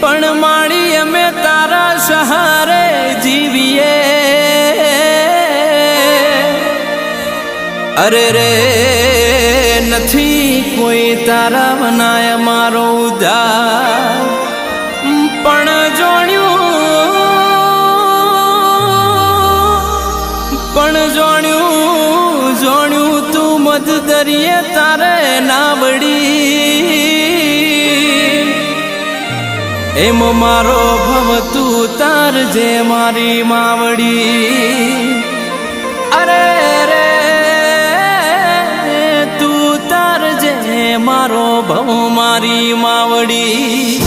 પણ માડી અમે તારા સહારે જીવીએ અરે રે નથી કોઈ તારા બનાય મારો ઉધાર પણ જોણ્યું તું મધ દરિયે તારે ના વળી એમ મારો ભવ તું તાર જે મારી માવડી અરે રે તું તાર જે મારો ભવ મારી માવડી